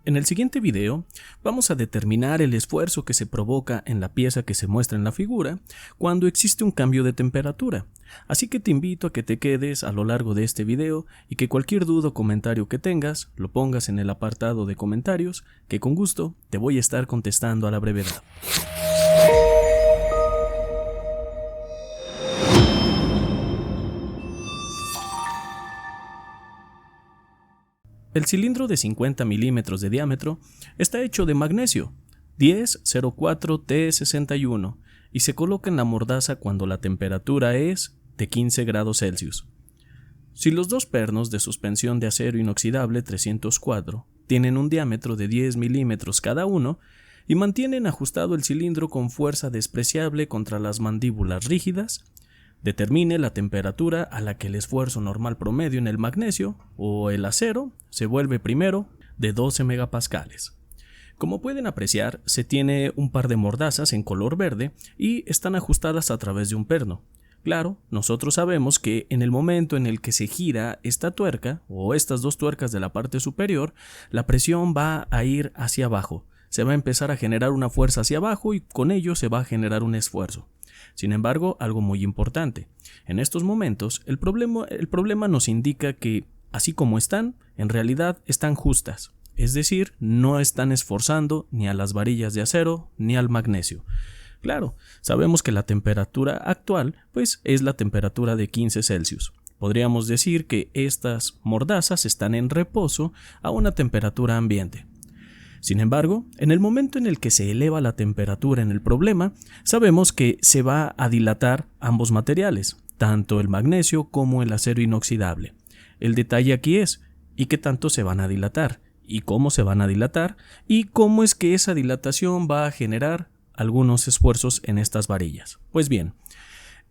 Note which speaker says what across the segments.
Speaker 1: En el siguiente video vamos a determinar el esfuerzo que se provoca en la pieza que se muestra en la figura cuando existe un cambio de temperatura. Así que te invito a que te quedes a lo largo de este video y que cualquier duda o comentario que tengas lo pongas en el apartado de comentarios, que con gusto te voy a estar contestando a la brevedad. El cilindro de 50 milímetros de diámetro está hecho de magnesio 1004T61 y se coloca en la mordaza cuando la temperatura es de 15 grados Celsius. Si los dos pernos de suspensión de acero inoxidable 304 tienen un diámetro de 10 milímetros cada uno y mantienen ajustado el cilindro con fuerza despreciable contra las mandíbulas rígidas, determine la temperatura a la que el esfuerzo normal promedio en el magnesio o el acero se vuelve primero de 12 megapascales. Como pueden apreciar, se tiene un par de mordazas en color verde y están ajustadas a través de un perno. Claro, nosotros sabemos que en el momento en el que se gira esta tuerca o estas dos tuercas de la parte superior, la presión va a ir hacia abajo. Se va a empezar a generar una fuerza hacia abajo y con ello se va a generar un esfuerzo. Sin embargo, algo muy importante. En estos momentos, el problema nos indica que, así como están, en realidad están justas. Es decir, no están esforzando ni a las varillas de acero ni al magnesio. Claro, sabemos que la temperatura actual, es la temperatura de 15 Celsius. Podríamos decir que estas mordazas están en reposo a una temperatura ambiente. Sin embargo, en el momento en el que se eleva la temperatura en el problema, sabemos que se va a dilatar ambos materiales, tanto el magnesio como el acero inoxidable. El detalle aquí es, ¿y qué tanto se van a dilatar? ¿Y cómo se van a dilatar? ¿Y cómo es que esa dilatación va a generar algunos esfuerzos en estas varillas? Pues bien,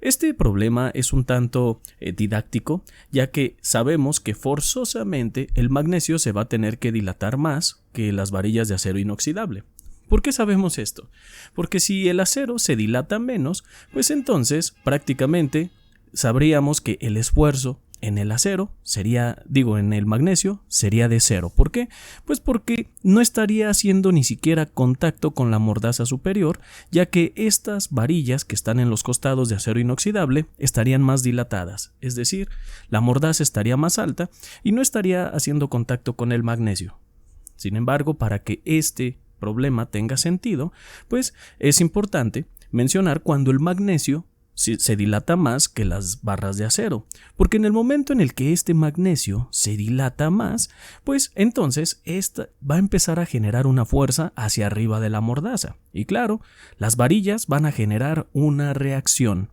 Speaker 1: este problema es un tanto didáctico, ya que sabemos que forzosamente el magnesio se va a tener que dilatar más que las varillas de acero inoxidable. ¿Por qué sabemos esto? Porque si el acero se dilata menos, pues entonces prácticamente sabríamos que el esfuerzo en el acero en el magnesio sería de cero. ¿Por qué? Pues porque no estaría haciendo ni siquiera contacto con la mordaza superior, ya que estas varillas que están en los costados de acero inoxidable estarían más dilatadas, es decir, la mordaza estaría más alta y no estaría haciendo contacto con el magnesio. Sin embargo, para que este problema tenga sentido, pues es importante mencionar cuando el magnesio se dilata más que las barras de acero, porque en el momento en el que este magnesio se dilata más, pues entonces esta va a empezar a generar una fuerza hacia arriba de la mordaza. Y claro, las varillas van a generar una reacción.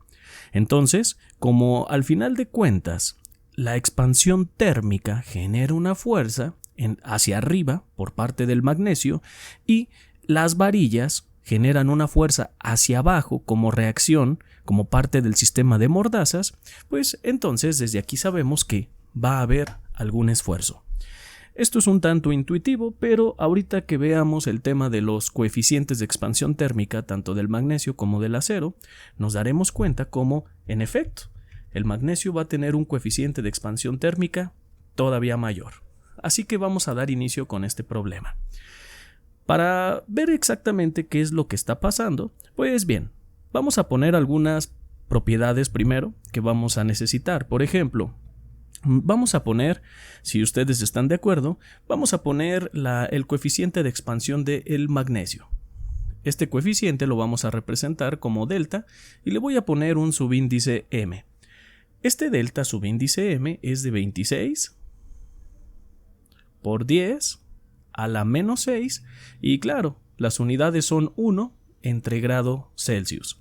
Speaker 1: Entonces, como al final de cuentas, la expansión térmica genera una fuerza hacia arriba por parte del magnesio y las varillas generan una fuerza hacia abajo como reacción, como parte del sistema de mordazas, pues entonces desde aquí sabemos que va a haber algún esfuerzo. Esto es un tanto intuitivo, pero ahorita que veamos el tema de los coeficientes de expansión térmica, tanto del magnesio como del acero, nos daremos cuenta cómo, en efecto, el magnesio va a tener un coeficiente de expansión térmica todavía mayor. Así que vamos a dar inicio con este problema. Para ver exactamente qué es lo que está pasando, pues bien, vamos a poner algunas propiedades primero que vamos a necesitar. Por ejemplo, vamos a poner, si ustedes están de acuerdo, vamos a poner el coeficiente de expansión del magnesio. Este coeficiente lo vamos a representar como delta y le voy a poner un subíndice m. Este delta subíndice m es de 26 por 10 a la menos 6 y claro, las unidades son 1 entre grado Celsius.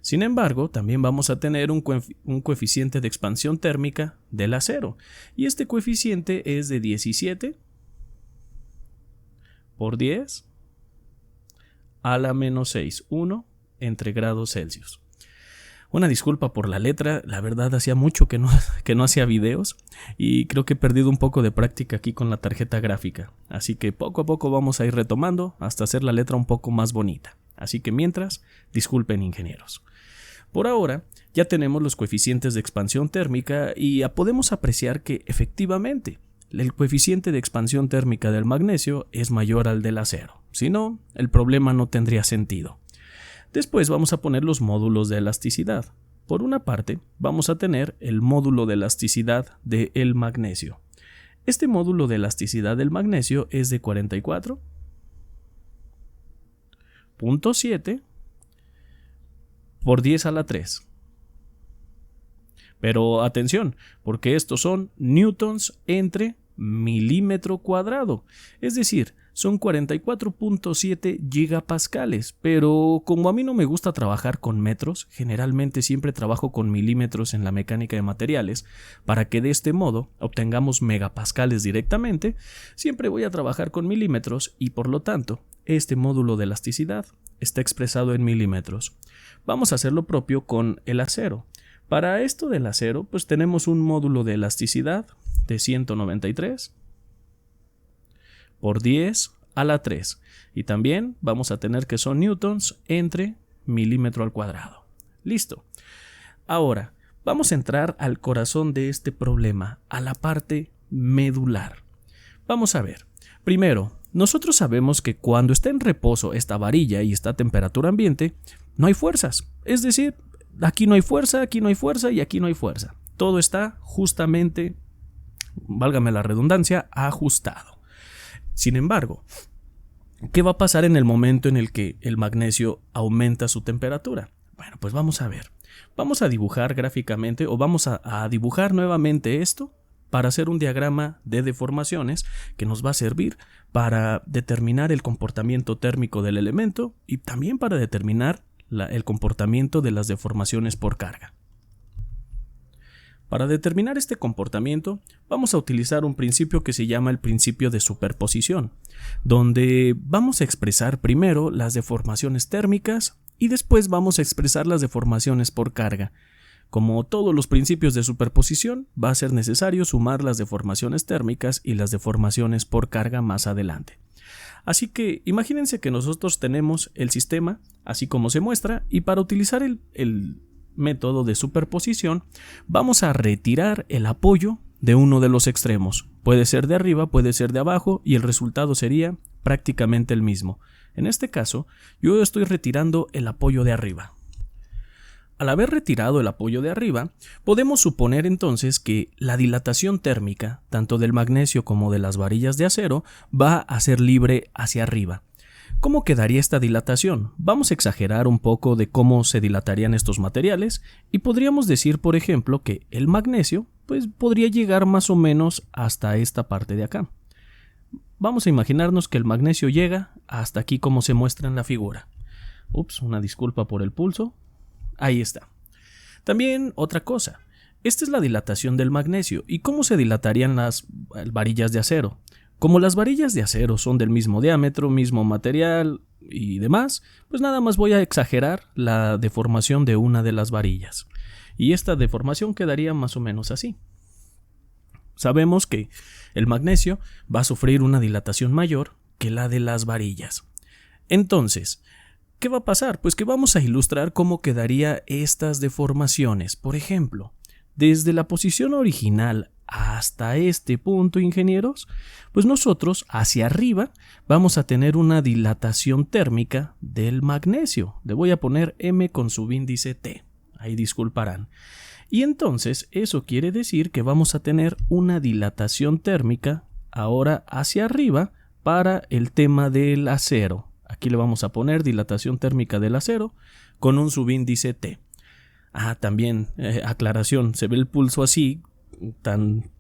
Speaker 1: Sin embargo, también vamos a tener un coeficiente de expansión térmica del acero y este coeficiente es de 17 por 10 a la menos 6, 1 entre grados Celsius. Una disculpa por la letra, la verdad hacía mucho que no hacía videos y creo que he perdido un poco de práctica aquí con la tarjeta gráfica. Así que poco a poco vamos a ir retomando hasta hacer la letra un poco más bonita. Así que mientras, disculpen ingenieros. Por ahora, ya tenemos los coeficientes de expansión térmica y podemos apreciar que efectivamente el coeficiente de expansión térmica del magnesio es mayor al del acero. Si no, el problema no tendría sentido. Después vamos a poner los módulos de elasticidad. Por una parte, vamos a tener el módulo de elasticidad del magnesio. Este módulo de elasticidad del magnesio es de 44.7 por 10 a la 3. Pero atención, porque estos son newtons entre milímetro cuadrado, es decir, son 44.7 gigapascales, pero como a mí no me gusta trabajar con metros, generalmente siempre trabajo con milímetros en la mecánica de materiales, para que de este modo obtengamos megapascales directamente, siempre voy a trabajar con milímetros y por lo tanto, este módulo de elasticidad está expresado en milímetros. Vamos a hacer lo propio con el acero. Para esto del acero, pues tenemos un módulo de elasticidad de 193 por 10 a la 3. Y también vamos a tener que son newtons entre milímetro al cuadrado. Listo. Ahora, vamos a entrar al corazón de este problema, a la parte medular. Vamos a ver. Primero, nosotros sabemos que cuando está en reposo esta varilla y está a temperatura ambiente, no hay fuerzas. Es decir, aquí no hay fuerza, aquí no hay fuerza y aquí no hay fuerza. Todo está justamente, válgame la redundancia, ajustado. Sin embargo, ¿qué va a pasar en el momento en el que el magnesio aumenta su temperatura? Bueno, pues vamos a ver. Vamos a dibujar gráficamente o vamos a dibujar nuevamente esto para hacer un diagrama de deformaciones que nos va a servir para determinar el comportamiento térmico del elemento y también para determinar el comportamiento de las deformaciones por carga. Para determinar este comportamiento, vamos a utilizar un principio que se llama el principio de superposición, donde vamos a expresar primero las deformaciones térmicas y después vamos a expresar las deformaciones por carga. Como todos los principios de superposición, va a ser necesario sumar las deformaciones térmicas y las deformaciones por carga más adelante. Así que imagínense que nosotros tenemos el sistema así como se muestra y para utilizar el método de superposición vamos a retirar el apoyo de uno de los extremos. Puede ser de arriba, puede ser de abajo y el resultado sería prácticamente el mismo. En este caso, yo estoy retirando el apoyo de arriba. Al haber retirado el apoyo de arriba, podemos suponer entonces que la dilatación térmica, tanto del magnesio como de las varillas de acero, va a ser libre hacia arriba. ¿Cómo quedaría esta dilatación? Vamos a exagerar un poco de cómo se dilatarían estos materiales y podríamos decir, por ejemplo, que el magnesio pues, podría llegar más o menos hasta esta parte de acá. Vamos a imaginarnos que el magnesio llega hasta aquí como se muestra en la figura. Ups, una disculpa por el pulso. Ahí está. También otra cosa. Esta es la dilatación del magnesio. ¿Y cómo se dilatarían las varillas de acero? Como las varillas de acero son del mismo diámetro, mismo material y demás, pues nada más voy a exagerar la deformación de una de las varillas. Y esta deformación quedaría más o menos así. Sabemos que el magnesio va a sufrir una dilatación mayor que la de las varillas. Entonces, ¿qué va a pasar? Pues que vamos a ilustrar cómo quedaría estas deformaciones. Por ejemplo, desde la posición original hasta este punto, ingenieros, pues nosotros hacia arriba vamos a tener una dilatación térmica del magnesio. Le voy a poner M con subíndice T. Ahí disculparán. Y entonces eso quiere decir que vamos a tener una dilatación térmica ahora hacia arriba para el tema del acero. Aquí le vamos a poner dilatación térmica del acero con un subíndice T. También, aclaración, se ve el pulso así, tan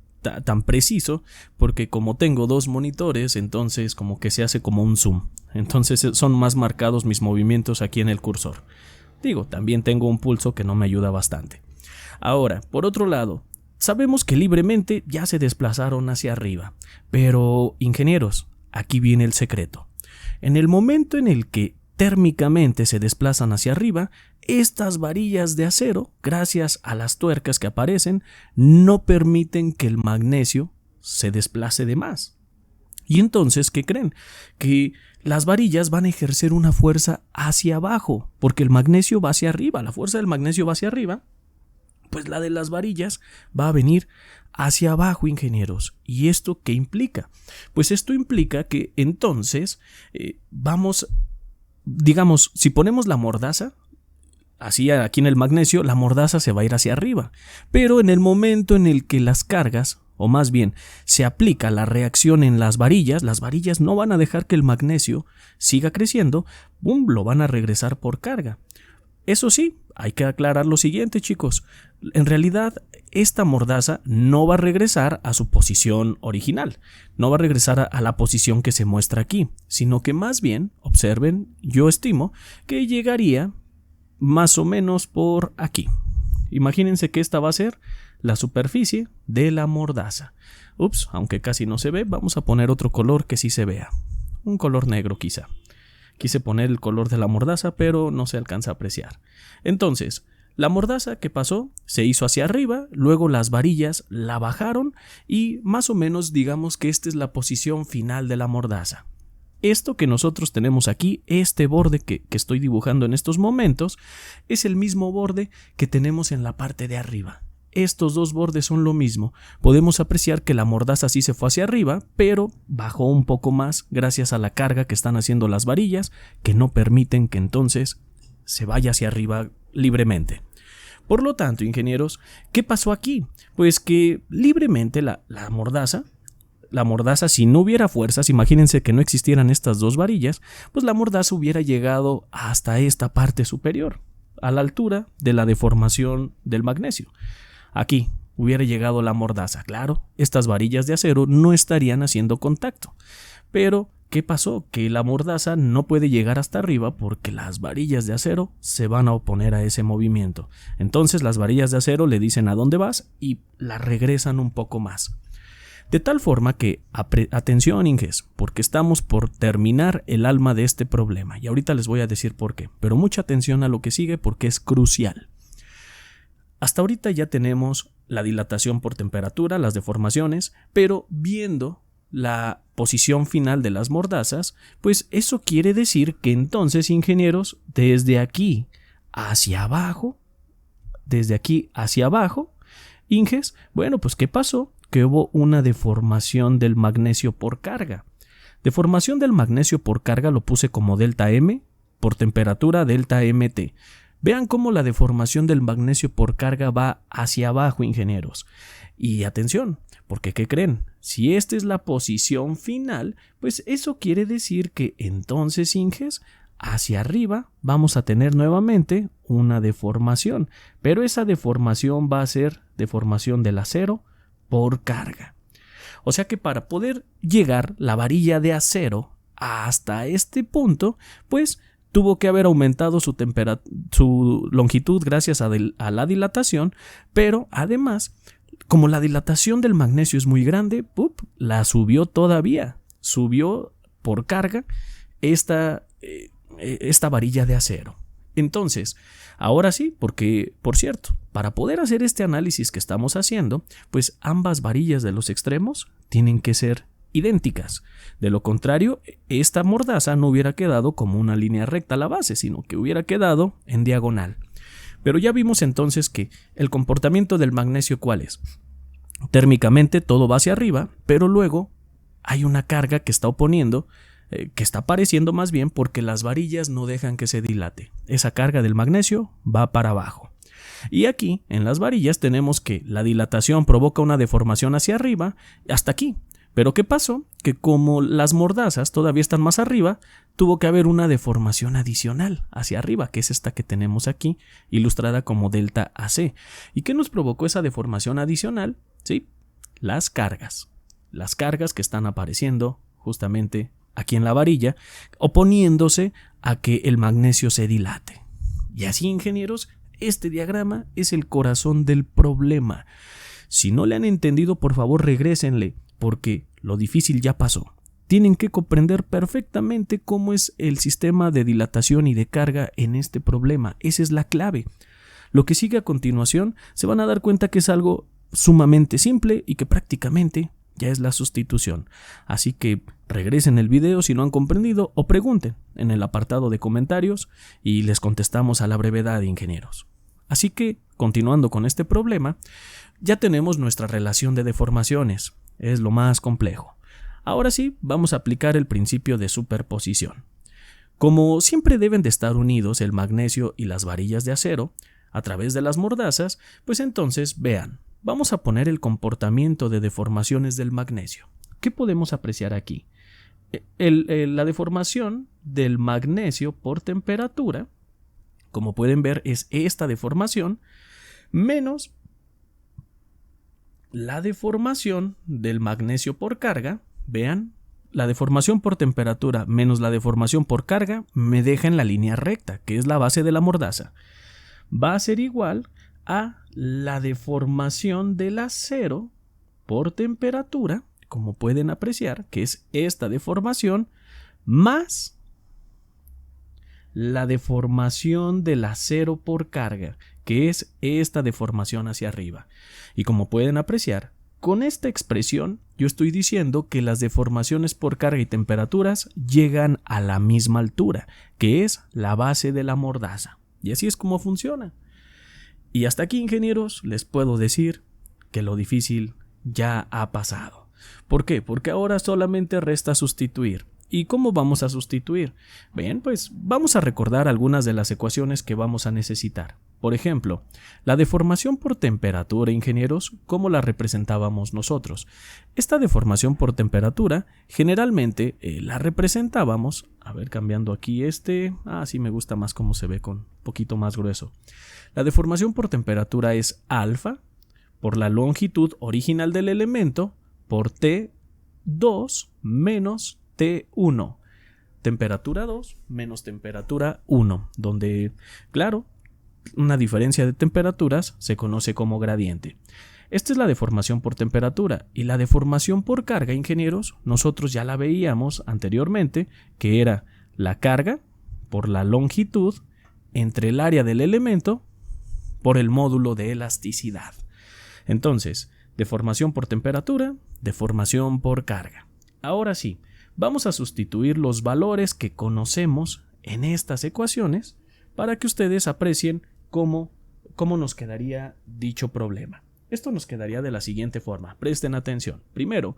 Speaker 1: preciso, porque como tengo dos monitores, entonces como que se hace como un zoom. Entonces son más marcados mis movimientos aquí en el cursor. Digo, también tengo un pulso que no me ayuda bastante. Ahora, por otro lado, sabemos que libremente ya se desplazaron hacia arriba. Pero, ingenieros, aquí viene el secreto. En el momento en el que térmicamente se desplazan hacia arriba, estas varillas de acero, gracias a las tuercas que aparecen, no permiten que el magnesio se desplace de más. Y entonces, ¿qué creen? Que las varillas van a ejercer una fuerza hacia abajo, porque el magnesio va hacia arriba, la fuerza del magnesio va hacia arriba, Pues la de las varillas va a venir hacia abajo, ingenieros. ¿Y esto qué implica? Pues esto implica que entonces digamos, si ponemos la mordaza, así aquí en el magnesio, la mordaza se va a ir hacia arriba. Pero en el momento en el que las cargas, o más bien se aplica la reacción en las varillas no van a dejar que el magnesio siga creciendo, ¡bum!, lo van a regresar por carga. Eso sí, hay que aclarar lo siguiente, chicos. En realidad, esta mordaza no va a regresar a su posición original, no va a regresar a la posición que se muestra aquí, sino que más bien, observen, yo estimo que llegaría más o menos por aquí. Imagínense que esta va a ser la superficie de la mordaza. Ups, aunque casi no se ve, vamos a poner otro color que sí se vea. Un color negro quizá. Quise poner el color de la mordaza, pero no se alcanza a apreciar. Entonces, la mordaza que pasó se hizo hacia arriba, luego las varillas la bajaron y más o menos digamos que esta es la posición final de la mordaza. Esto que nosotros tenemos aquí, este borde que estoy dibujando en estos momentos, es el mismo borde que tenemos en la parte de arriba. Estos dos bordes son lo mismo. Podemos apreciar que la mordaza sí se fue hacia arriba, pero bajó un poco más gracias a la carga que están haciendo las varillas, que no permiten que entonces se vaya hacia arriba libremente. Por lo tanto, ingenieros, ¿qué pasó aquí? Pues que libremente la mordaza, si no hubiera fuerzas, imagínense que no existieran estas dos varillas, pues la mordaza hubiera llegado hasta esta parte superior, a la altura de la deformación del magnesio. Aquí hubiera llegado la mordaza. Claro, estas varillas de acero no estarían haciendo contacto. Pero, ¿qué pasó? Que la mordaza no puede llegar hasta arriba porque las varillas de acero se van a oponer a ese movimiento. Entonces las varillas de acero le dicen a dónde vas y la regresan un poco más. De tal forma que, atención, Inges, porque estamos por terminar el alma de este problema. Y ahorita les voy a decir por qué. Pero mucha atención a lo que sigue porque es crucial. Hasta ahorita ya tenemos la dilatación por temperatura, las deformaciones, pero viendo la posición final de las mordazas, pues eso quiere decir que entonces, ingenieros, desde aquí hacia abajo, Inges, bueno, pues ¿qué pasó? Que hubo una deformación del magnesio por carga. Deformación del magnesio por carga lo puse como delta M, por temperatura delta MT. Vean cómo la deformación del magnesio por carga va hacia abajo, ingenieros. Y atención, porque ¿qué creen? Si esta es la posición final, pues eso quiere decir que entonces, Inges, hacia arriba vamos a tener nuevamente una deformación. Pero esa deformación va a ser deformación del acero por carga. O sea que para poder llegar la varilla de acero hasta este punto, pues tuvo que haber aumentado su longitud gracias a la dilatación, pero además, como la dilatación del magnesio es muy grande, la subió todavía, subió por carga esta varilla de acero. Entonces, ahora sí, porque, por cierto, para poder hacer este análisis que estamos haciendo, pues ambas varillas de los extremos tienen que ser idénticas. De lo contrario, esta mordaza no hubiera quedado como una línea recta a la base, sino que hubiera quedado en diagonal. Pero ya vimos entonces que el comportamiento del magnesio, ¿cuál es? Térmicamente todo va hacia arriba, pero luego hay una carga que está oponiendo, que está apareciendo más bien porque las varillas no dejan que se dilate. Esa carga del magnesio va para abajo. Y aquí, en las varillas, tenemos que la dilatación provoca una deformación hacia arriba, hasta aquí. Pero ¿qué pasó? Que como las mordazas todavía están más arriba, tuvo que haber una deformación adicional hacia arriba, que es esta que tenemos aquí, ilustrada como delta AC. ¿Y qué nos provocó esa deformación adicional? Sí, las cargas. Las cargas que están apareciendo justamente aquí en la varilla, oponiéndose a que el magnesio se dilate. Y así, ingenieros, este diagrama es el corazón del problema. Si no le han entendido, por favor regrésenle, porque lo difícil ya pasó. Tienen que comprender perfectamente cómo es el sistema de dilatación y de carga en este problema. Esa es la clave. Lo que sigue a continuación se van a dar cuenta que es algo sumamente simple y que prácticamente ya es la sustitución. Así que regresen el video si no han comprendido o pregunten en el apartado de comentarios y les contestamos a la brevedad, ingenieros. Así que, continuando con este problema, ya tenemos nuestra relación de deformaciones. Es lo más complejo. Ahora sí, vamos a aplicar el principio de superposición. Como siempre deben de estar unidos el magnesio y las varillas de acero a través de las mordazas, pues entonces vean, vamos a poner el comportamiento de deformaciones del magnesio. ¿Qué podemos apreciar aquí? La deformación del magnesio por temperatura, como pueden ver, es esta deformación menos la deformación del magnesio por carga. Vean, la deformación por temperatura menos la deformación por carga me deja en la línea recta, que es la base de la mordaza. Va a ser igual a la deformación del acero por temperatura, como pueden apreciar, que es esta deformación, más la deformación del acero por carga, que es esta deformación hacia arriba. Y como pueden apreciar, con esta expresión yo estoy diciendo que las deformaciones por carga y temperaturas llegan a la misma altura, que es la base de la mordaza. Y así es como funciona. Y hasta aquí, ingenieros, les puedo decir que lo difícil ya ha pasado. ¿Por qué? Porque ahora solamente resta sustituir. ¿Y cómo vamos a sustituir? Bien, pues vamos a recordar algunas de las ecuaciones que vamos a necesitar. Por ejemplo, la deformación por temperatura, ingenieros, ¿cómo la representábamos nosotros? Esta deformación por temperatura generalmente la representábamos, a ver, cambiando aquí sí me gusta más cómo se ve con un poquito más grueso. La deformación por temperatura es alfa por la longitud original del elemento por T2 menos T1. Temperatura 2 menos temperatura 1, donde, claro, una diferencia de temperaturas se conoce como gradiente. Esta es la deformación por temperatura, y la deformación por carga, ingenieros, nosotros ya la veíamos anteriormente, que era la carga por la longitud entre el área del elemento por el módulo de elasticidad. Entonces, deformación por temperatura, deformación por carga. Ahora sí, vamos a sustituir los valores que conocemos en estas ecuaciones para que ustedes aprecien cómo nos quedaría dicho problema. Esto nos quedaría de la siguiente forma. Presten atención. Primero,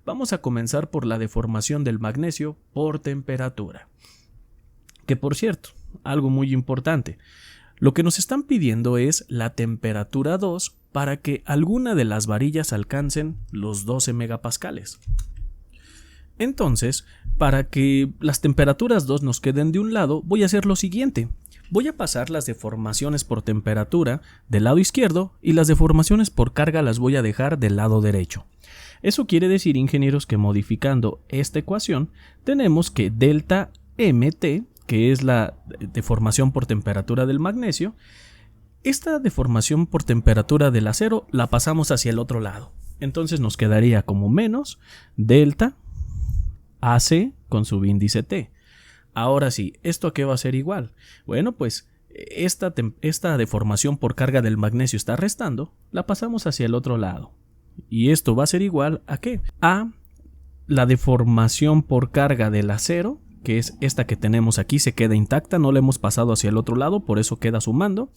Speaker 1: vamos a comenzar por la deformación del magnesio por temperatura. Que por cierto, algo muy importante. Lo que nos están pidiendo es la temperatura 2 para que alguna de las varillas alcancen los 12 megapascales. Entonces, para que las temperaturas 2 nos queden de un lado, voy a hacer lo siguiente. Voy a pasar las deformaciones por temperatura del lado izquierdo y las deformaciones por carga las voy a dejar del lado derecho. Eso quiere decir, ingenieros, que modificando esta ecuación, tenemos que delta MT, que es la deformación por temperatura del magnesio, esta deformación por temperatura del acero la pasamos hacia el otro lado. Entonces nos quedaría como menos delta AC con subíndice T. Ahora sí, ¿esto a qué va a ser igual? Bueno, pues esta deformación por carga del magnesio está restando, la pasamos hacia el otro lado. Y esto va a ser igual ¿a qué? A la deformación por carga del acero, que es esta que tenemos aquí, se queda intacta, no la hemos pasado hacia el otro lado, por eso queda sumando,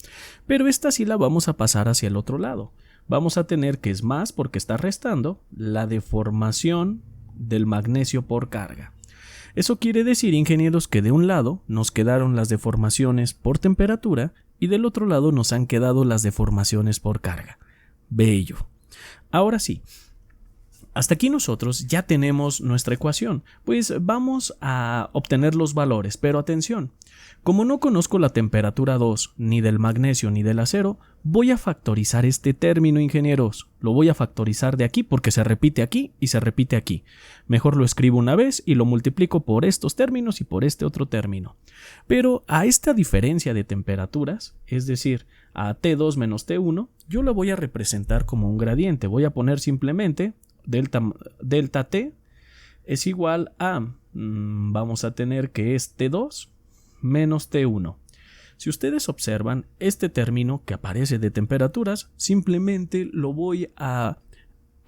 Speaker 1: pero esta sí la vamos a pasar hacia el otro lado. Vamos a tener que es más, porque está restando, la deformación del magnesio por carga. Eso quiere decir, ingenieros, que de un lado nos quedaron las deformaciones por temperatura y del otro lado nos han quedado las deformaciones por carga. Bello. Ahora sí, hasta aquí nosotros ya tenemos nuestra ecuación, pues vamos a obtener los valores, pero atención, como no conozco la temperatura 2 ni del magnesio ni del acero, voy a factorizar este término, ingenieros. Lo voy a factorizar de aquí porque se repite aquí y se repite aquí. Mejor lo escribo una vez y lo multiplico por estos términos y por este otro término. Pero a esta diferencia de temperaturas, es decir, a T2 menos T1, yo lo voy a representar como un gradiente. Voy a poner simplemente delta T es igual a, vamos a tener que es T2 menos T1. Si ustedes observan, este término que aparece de temperaturas, simplemente lo voy a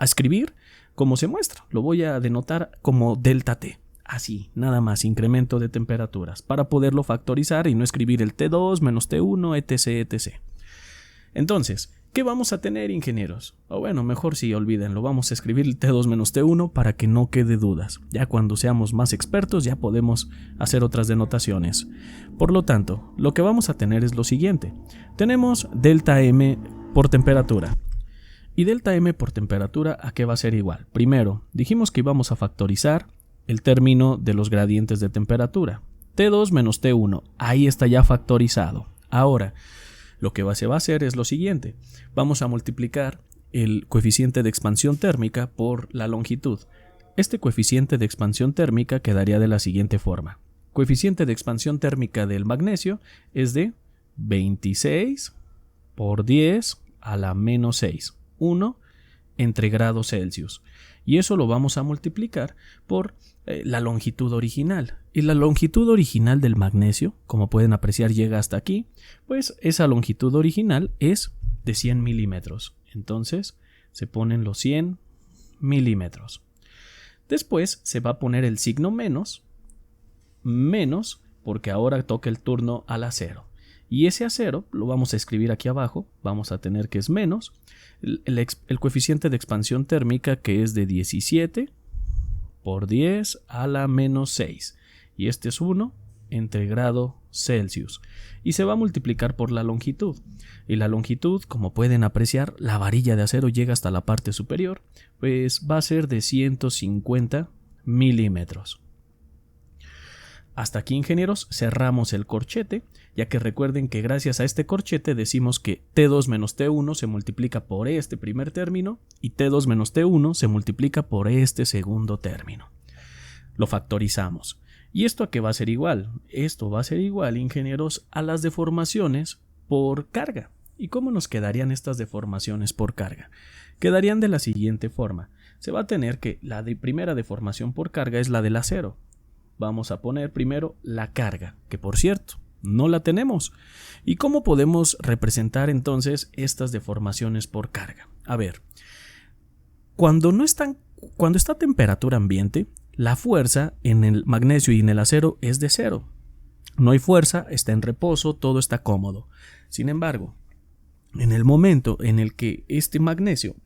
Speaker 1: escribir como se muestra. Lo voy a denotar como delta T. Así, nada más, incremento de temperaturas, para poderlo factorizar y no escribir el T2 menos T1, etc, etc. Entonces, ¿qué vamos a tener, ingenieros? O bueno, mejor sí, olvídenlo, vamos a escribir el T2 menos T1 para que no quede dudas. Ya cuando seamos más expertos ya podemos hacer otras denotaciones. Por lo tanto, lo que vamos a tener es lo siguiente. Tenemos delta M por temperatura. ¿Y delta M por temperatura a qué va a ser igual? Primero, dijimos que íbamos a factorizar el término de los gradientes de temperatura. T2 menos T1, ahí está ya factorizado. Ahora, lo que se va a hacer es lo siguiente. Vamos a multiplicar el coeficiente de expansión térmica por la longitud. Este coeficiente de expansión térmica quedaría de la siguiente forma. Coeficiente de expansión térmica del magnesio es de 26 por 10 a la menos 6. 1 entre grados Celsius. Y eso lo vamos a multiplicar por la longitud original. Y la longitud original del magnesio, como pueden apreciar, llega hasta aquí. Pues esa longitud original es de 100 milímetros. Entonces se ponen los 100 milímetros. Después se va a poner el signo menos, porque ahora toca el turno al acero. Y ese acero lo vamos a escribir aquí abajo. Vamos a tener que es menos el coeficiente de expansión térmica, que es de 17 por 10 a la menos 6. Y este es 1 entre grado Celsius. Y se va a multiplicar por la longitud. Y la longitud, como pueden apreciar, la varilla de acero llega hasta la parte superior. Pues va a ser de 150 milímetros. Hasta aquí, ingenieros, cerramos el corchete, ya que recuerden que gracias a este corchete decimos que T2 menos T1 se multiplica por este primer término y T2 menos T1 se multiplica por este segundo término. Lo factorizamos. ¿Y esto a qué va a ser igual? Esto va a ser igual, ingenieros, a las deformaciones por carga. ¿Y cómo nos quedarían estas deformaciones por carga? Quedarían de la siguiente forma. Se va a tener que la primera deformación por carga es la del acero. Vamos a poner primero la carga, que por cierto, no la tenemos. ¿Y cómo podemos representar entonces estas deformaciones por carga? A ver, cuando está a temperatura ambiente, la fuerza en el magnesio y en el acero es de 0. No hay fuerza, está en reposo, todo está cómodo. Sin embargo, en el momento en el que este magnesio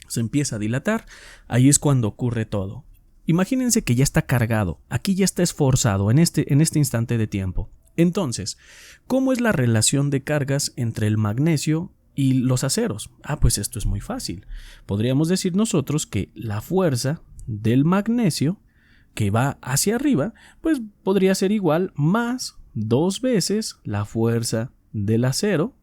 Speaker 1: se empieza a dilatar, ahí es cuando ocurre todo. Imagínense que ya está cargado, aquí ya está esforzado en este instante de tiempo. Entonces, ¿cómo es la relación de cargas entre el magnesio y los aceros? Pues esto es muy fácil. Podríamos decir nosotros que la fuerza del magnesio que va hacia arriba, pues podría ser igual más 2 veces la fuerza del acero,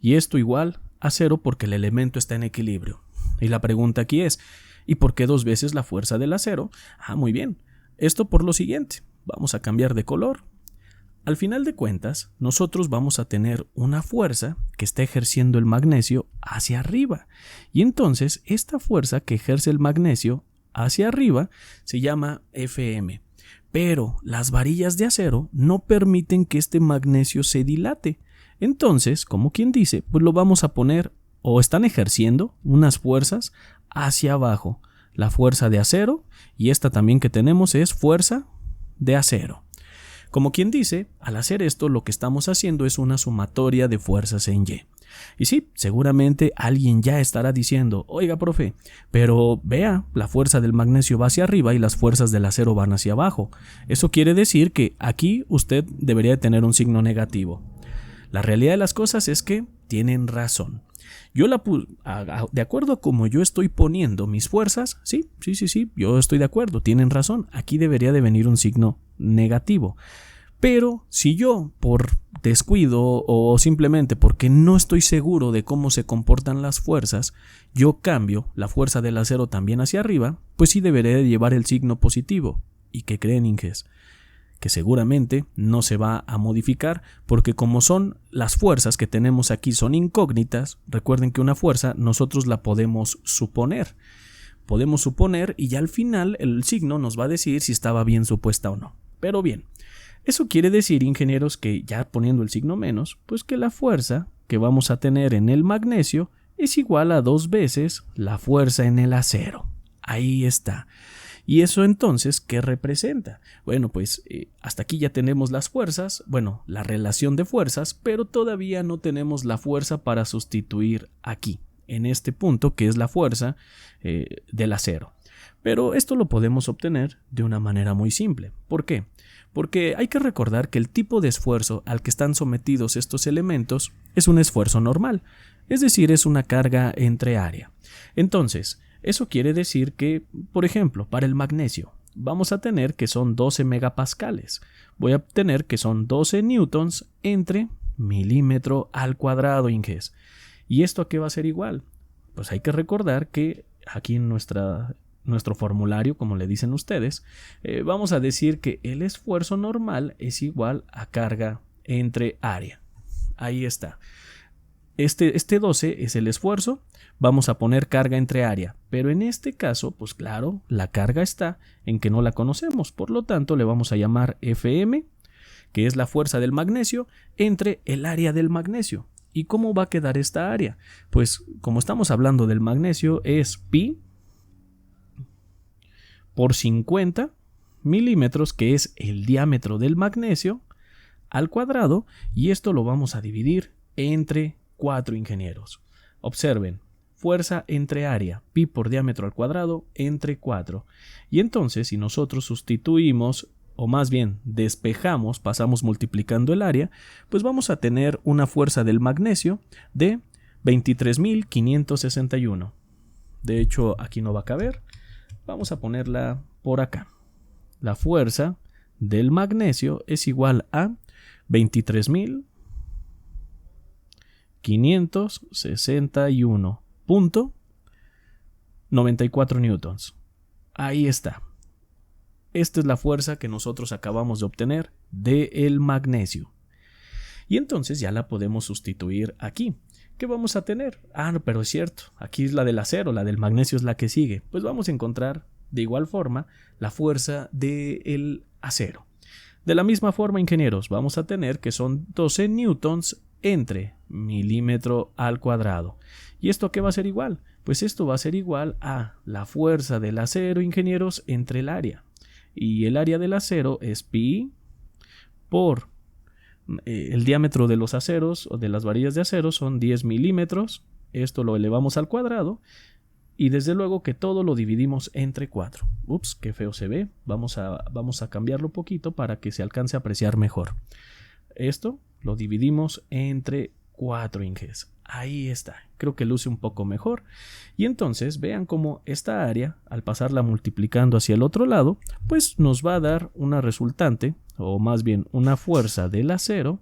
Speaker 1: y esto igual a 0 porque el elemento está en equilibrio. Y la pregunta aquí es, ¿y por qué 2 veces la fuerza del acero? Muy bien. Esto por lo siguiente. Vamos a cambiar de color. Al final de cuentas, nosotros vamos a tener una fuerza que está ejerciendo el magnesio hacia arriba. Y entonces, esta fuerza que ejerce el magnesio hacia arriba se llama Fm. Pero las varillas de acero no permiten que este magnesio se dilate. Entonces, como quien dice, pues lo vamos a poner, o están ejerciendo unas fuerzas hacia abajo, la fuerza de acero, y esta también que tenemos es fuerza de acero. Como quien dice, al hacer esto lo que estamos haciendo es una sumatoria de fuerzas en Y. Y sí, seguramente alguien ya estará diciendo, oiga profe, pero vea, la fuerza del magnesio va hacia arriba y las fuerzas del acero van hacia abajo. Eso quiere decir que aquí usted debería tener un signo negativo. La realidad de las cosas es que tienen razón. Yo de acuerdo a como yo estoy poniendo mis fuerzas, sí, yo estoy de acuerdo, tienen razón. Aquí debería de venir un signo negativo. Pero si yo por descuido o simplemente porque no estoy seguro de cómo se comportan las fuerzas, yo cambio la fuerza del acero también hacia arriba, pues sí debería de llevar el signo positivo. ¿Y qué creen, Inges? Que seguramente no se va a modificar porque como son las fuerzas que tenemos aquí son incógnitas, recuerden que una fuerza nosotros la podemos suponer. Podemos suponer y ya al final el signo nos va a decir si estaba bien supuesta o no. Pero bien, eso quiere decir, ingenieros, que ya poniendo el signo menos, pues que la fuerza que vamos a tener en el magnesio es igual a 2 veces la fuerza en el acero. Ahí está. ¿Y eso entonces qué representa? Bueno, pues hasta aquí ya tenemos las fuerzas, bueno, la relación de fuerzas, pero todavía no tenemos la fuerza para sustituir aquí, en este punto que es la fuerza del acero. Pero esto lo podemos obtener de una manera muy simple. ¿Por qué? Porque hay que recordar que el tipo de esfuerzo al que están sometidos estos elementos es un esfuerzo normal, es decir, es una carga entre área. Entonces, eso quiere decir que, por ejemplo, para el magnesio, vamos a tener que son 12 megapascales. Voy a obtener que son 12 newtons entre milímetro al cuadrado, Inges. ¿Y esto a qué va a ser igual? Pues hay que recordar que aquí en nuestro formulario, como le dicen ustedes, vamos a decir que el esfuerzo normal es igual a carga entre área. Ahí está. Este 12 es el esfuerzo, vamos a poner carga entre área, pero en este caso, pues claro, la carga está en que no la conocemos, por lo tanto le vamos a llamar Fm, que es la fuerza del magnesio, entre el área del magnesio. ¿Y cómo va a quedar esta área? Pues como estamos hablando del magnesio, es pi por 50 milímetros, que es el diámetro del magnesio, al cuadrado, y esto lo vamos a dividir entre 4, ingenieros. Observen, fuerza entre área, pi por diámetro al cuadrado, entre 4. Y entonces, si nosotros sustituimos, o más bien despejamos, pasamos multiplicando el área, pues vamos a tener una fuerza del magnesio de 23.561. De hecho, aquí no va a caber. Vamos a ponerla por acá. La fuerza del magnesio es igual a 23.561.94 newtons. Ahí está. Esta es la fuerza que nosotros acabamos de obtener del magnesio. Y entonces ya la podemos sustituir aquí. ¿Qué vamos a tener? No, pero es cierto, aquí es la del acero, la del magnesio es la que sigue. Pues vamos a encontrar de igual forma la fuerza del acero. De la misma forma, ingenieros, vamos a tener que son 12 newtons entre milímetro al cuadrado. ¿Y esto qué va a ser igual? Pues esto va a ser igual a la fuerza del acero, ingenieros, entre el área. Y el área del acero es pi por el diámetro de los aceros o de las varillas de acero son 10 milímetros. Esto lo elevamos al cuadrado. Y desde luego que todo lo dividimos entre 4. Ups, qué feo se ve. Vamos a cambiarlo un poquito para que se alcance a apreciar mejor. Esto lo dividimos entre 4 inges. Ahí está. Creo que luce un poco mejor. Y entonces vean cómo esta área, al pasarla multiplicando hacia el otro lado, pues nos va a dar una resultante, o más bien una fuerza del acero,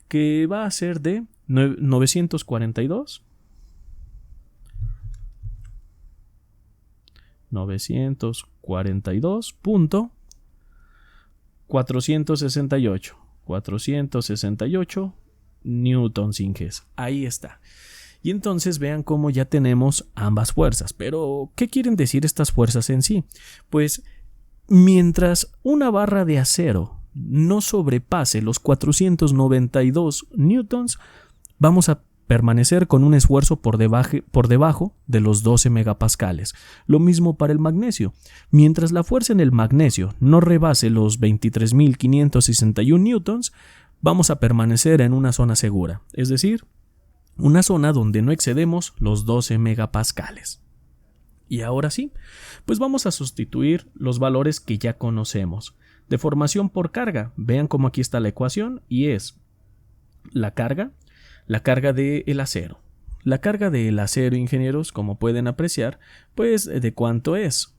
Speaker 1: que va a ser de 942.468 newtons inges. Ahí está. Y entonces vean cómo ya tenemos ambas fuerzas. Pero, ¿qué quieren decir estas fuerzas en sí? Pues, mientras una barra de acero no sobrepase los 492 newtons, vamos a permanecer con un esfuerzo por debajo de los 12 megapascales. Lo mismo para el magnesio. Mientras la fuerza en el magnesio no rebase los 23.561 newtons, vamos a permanecer en una zona segura, es decir, una zona donde no excedemos los 12 megapascales. Y ahora sí, pues vamos a sustituir los valores que ya conocemos. Deformación por carga, vean cómo aquí está la ecuación y es la carga del acero. La carga del acero, ingenieros, como pueden apreciar, pues ¿de cuánto es?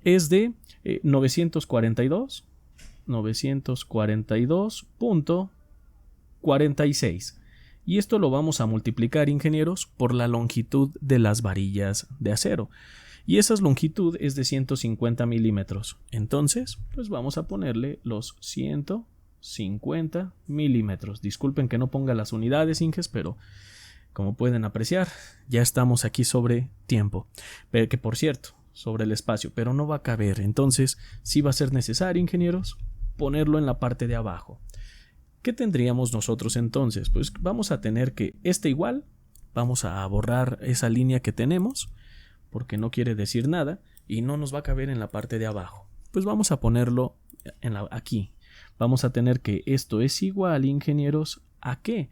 Speaker 1: Es de 942.46. Y esto lo vamos a multiplicar, ingenieros, por la longitud de las varillas de acero. Y esa longitud es de 150 milímetros. Entonces, pues vamos a ponerle los 150 milímetros. Disculpen que no ponga las unidades, inges, pero como pueden apreciar, ya estamos aquí sobre tiempo. Pero que por cierto, sobre el espacio, pero no va a caber. Entonces, sí va a ser necesario, ingenieros, ponerlo en la parte de abajo. ¿Qué tendríamos nosotros entonces? Pues vamos a tener que igual, vamos a borrar esa línea que tenemos, porque no quiere decir nada y no nos va a caber en la parte de abajo. Pues vamos a ponerlo aquí. Vamos a tener que esto es igual, ingenieros, ¿a qué?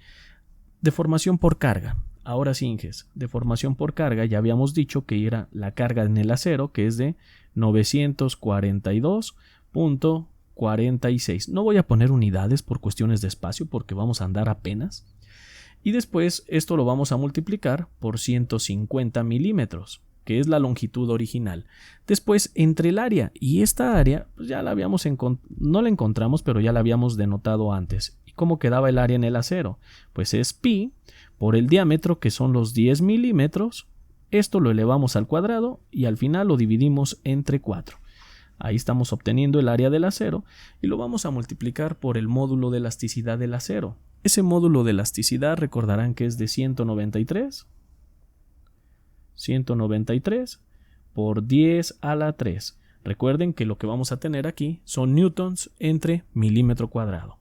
Speaker 1: Deformación por carga. Ahora sí, Inges, deformación por carga, ya habíamos dicho que era la carga en el acero, que es de 942.46. No voy a poner unidades por cuestiones de espacio, porque vamos a andar apenas. Y después esto lo vamos a multiplicar por 150 milímetros, que es la longitud original. Después, entre el área y esta área, pues ya la habíamos no la encontramos, pero ya la habíamos denotado antes. ¿Y cómo quedaba el área en el acero? Pues es pi por el diámetro, que son los 10 milímetros. Esto lo elevamos al cuadrado y al final lo dividimos entre 4. Ahí estamos obteniendo el área del acero y lo vamos a multiplicar por el módulo de elasticidad del acero. Ese módulo de elasticidad recordarán que es de 193 por 10 a la 3. Recuerden que lo que vamos a tener aquí son newtons entre milímetro cuadrado.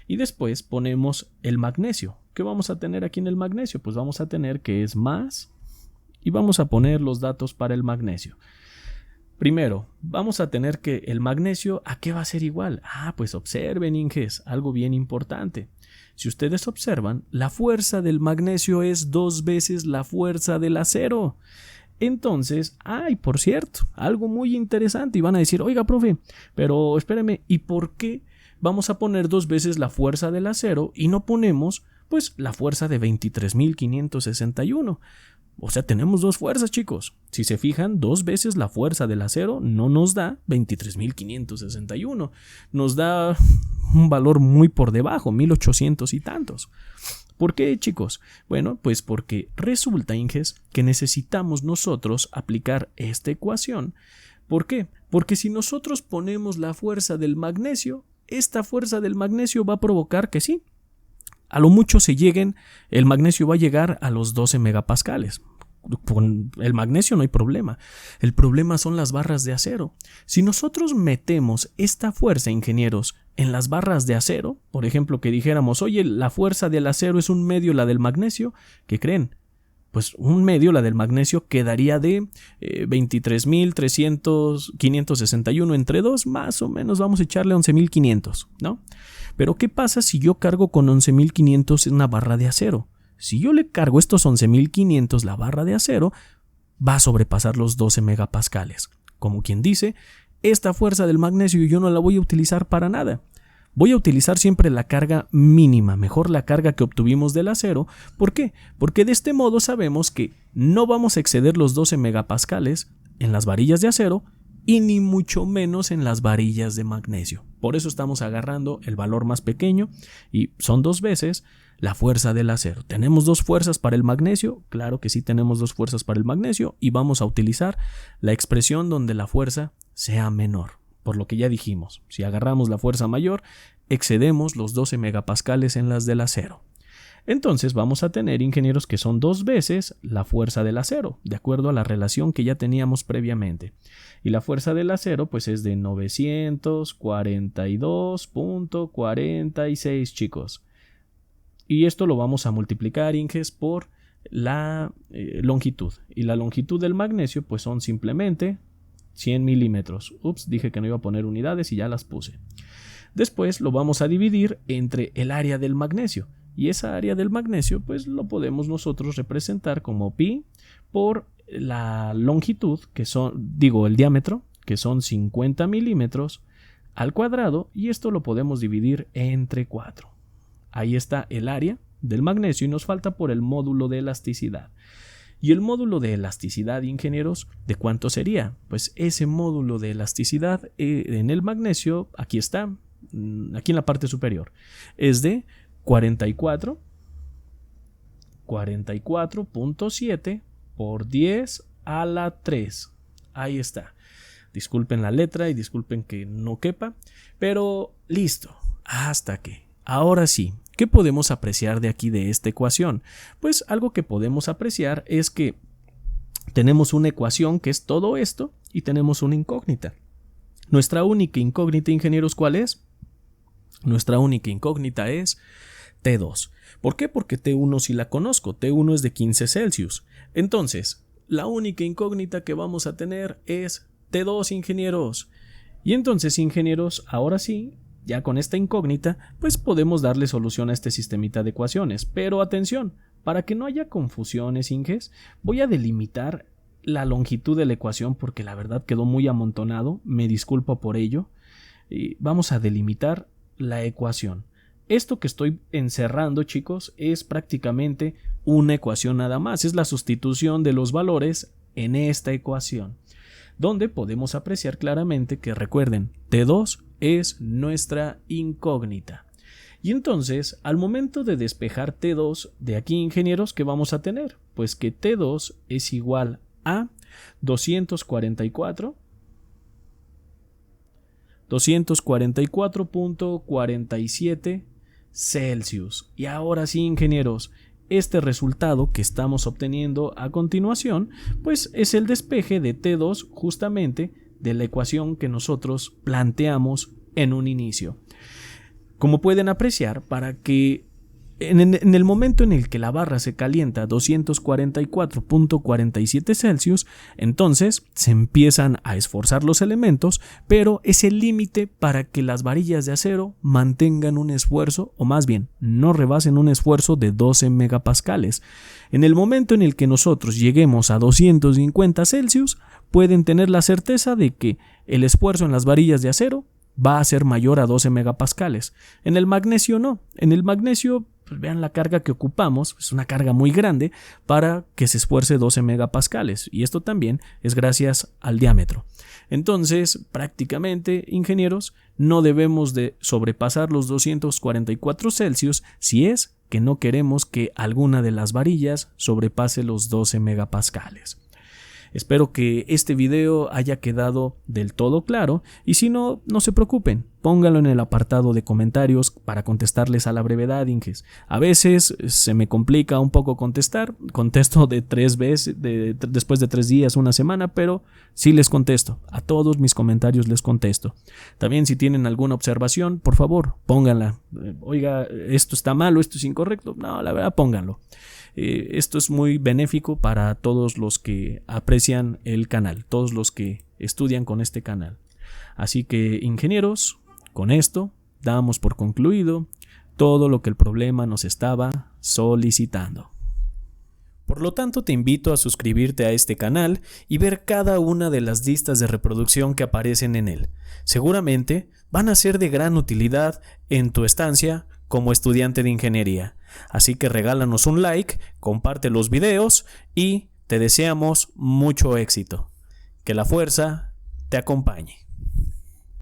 Speaker 1: Y después ponemos el magnesio. ¿Qué vamos a tener aquí en el magnesio? Pues vamos a tener que es más y vamos a poner los datos para el magnesio. Primero, vamos a tener que el magnesio, ¿a qué va a ser igual? Pues observen, Inges, algo bien importante. Si ustedes observan, la fuerza del magnesio es 2 veces la fuerza del acero. Entonces, por cierto, algo muy interesante. Y van a decir, oiga, profe, pero espéreme, ¿y por qué vamos a poner 2 veces la fuerza del acero y no ponemos, pues, la fuerza de 23.561? O sea, tenemos 2 fuerzas, chicos. Si se fijan, 2 veces la fuerza del acero no nos da 23.561. Nos da un valor muy por debajo, 1.800 y tantos. ¿Por qué, chicos? Bueno, pues porque resulta, Inges, que necesitamos nosotros aplicar esta ecuación. ¿Por qué? Porque si nosotros ponemos la fuerza del magnesio, esta fuerza del magnesio va a provocar que sí, a lo mucho el magnesio va a llegar a los 12 megapascales. Con el magnesio no hay problema. El problema son las barras de acero. Si nosotros metemos esta fuerza, ingenieros, en las barras de acero, por ejemplo, que dijéramos, oye, la fuerza del acero es 1/2 la del magnesio, ¿qué creen? Pues 1/2 la del magnesio quedaría de 23.561 entre 2, más o menos vamos a echarle 11.500, ¿no? Pero ¿qué pasa si yo cargo con 11.500 en una barra de acero? Si yo le cargo estos 11.500 la barra de acero, va a sobrepasar los 12 megapascales. Como quien dice, esta fuerza del magnesio yo no la voy a utilizar para nada. Voy a utilizar siempre la carga mínima, mejor la carga que obtuvimos del acero. ¿Por qué? Porque de este modo sabemos que no vamos a exceder los 12 megapascales en las varillas de acero y ni mucho menos en las varillas de magnesio. Por eso estamos agarrando el valor más pequeño y son 2 veces la fuerza del acero. ¿Tenemos 2 fuerzas para el magnesio? Claro que sí tenemos 2 fuerzas para el magnesio y vamos a utilizar la expresión donde la fuerza sea menor. Por lo que ya dijimos, si agarramos la fuerza mayor, excedemos los 12 megapascales en las del acero. Entonces vamos a tener, ingenieros, que son 2 veces la fuerza del acero, de acuerdo a la relación que ya teníamos previamente. Y la fuerza del acero pues es de 942.46, chicos. Y esto lo vamos a multiplicar, Inges, por la longitud. Y la longitud del magnesio pues son simplemente 100 milímetros. Dije que no iba a poner unidades y ya las puse. Después lo vamos a dividir entre el área del magnesio. Y esa área del magnesio pues lo podemos nosotros representar como pi por la longitud, que el diámetro, que son 50 milímetros al cuadrado, y esto lo podemos dividir entre 4. Ahí está el área del magnesio y nos falta por el módulo de elasticidad. ¿Y el módulo de elasticidad, ingenieros, de cuánto sería? Pues ese módulo de elasticidad en el magnesio, aquí está, aquí en la parte superior, es de 44.7 por 10 a la 3. Ahí está. Disculpen la letra y disculpen que no quepa, pero listo. Hasta que. Ahora sí, ¿qué podemos apreciar de aquí de esta ecuación? Pues algo que podemos apreciar es que tenemos una ecuación que es todo esto y tenemos una incógnita. Nuestra única incógnita, ingenieros, ¿cuál es? Nuestra única incógnita es T2. ¿Por qué? Porque T1 sí la conozco. T1 es de 15 Celsius. Entonces, la única incógnita que vamos a tener es T2, ingenieros. Y entonces, ingenieros, ahora sí, ya con esta incógnita, pues podemos darle solución a este sistemita de ecuaciones. Pero atención, para que no haya confusiones, inges, voy a delimitar la longitud de la ecuación porque la verdad quedó muy amontonado, me disculpo por ello. Y vamos a delimitar la ecuación. Esto que estoy encerrando, chicos, es prácticamente una ecuación nada más, es la sustitución de los valores en esta ecuación, donde podemos apreciar claramente que, recuerden, T2 es nuestra incógnita. Y entonces, al momento de despejar T2 de aquí, ingenieros, ¿qué vamos a tener? Pues que T2 es igual a 244.47 Celsius. Y ahora sí, ingenieros, este resultado que estamos obteniendo a continuación, pues es el despeje de T2 justamente de la ecuación que nosotros planteamos en un inicio. Como pueden apreciar, para que en el momento en el que la barra se calienta a 244.47 Celsius, entonces se empiezan a esforzar los elementos, pero es el límite para que las varillas de acero mantengan un esfuerzo, o más bien, no rebasen un esfuerzo de 12 megapascales. En el momento en el que nosotros lleguemos a 250 Celsius, pueden tener la certeza de que el esfuerzo en las varillas de acero va a ser mayor a 12 megapascales. En el magnesio no. En el magnesio, pues vean la carga que ocupamos, es una carga muy grande para que se esfuerce 12 megapascales. Y esto también es gracias al diámetro. Entonces, prácticamente, ingenieros, no debemos de sobrepasar los 244 Celsius si es que no queremos que alguna de las varillas sobrepase los 12 megapascales. Espero que este video haya quedado del todo claro y si no, no se preocupen, pónganlo en el apartado de comentarios para contestarles a la brevedad, inges. A veces se me complica un poco contestar, contesto de 3 veces, después de 3 días, una semana, pero sí les contesto, a todos mis comentarios les contesto. También si tienen alguna observación, por favor, pónganla. Oiga, esto está malo, esto es incorrecto. No, la verdad, pónganlo. Esto es muy benéfico para todos los que aprecian el canal, todos los que estudian con este canal. Así que, ingenieros, con esto damos por concluido todo lo que el problema nos estaba solicitando. Por lo tanto, te invito a suscribirte a este canal y ver cada una de las listas de reproducción que aparecen en él. Seguramente van a ser de gran utilidad en tu estancia como estudiante de ingeniería. Así que regálanos un like, comparte los videos y te deseamos mucho éxito. Que la fuerza te acompañe.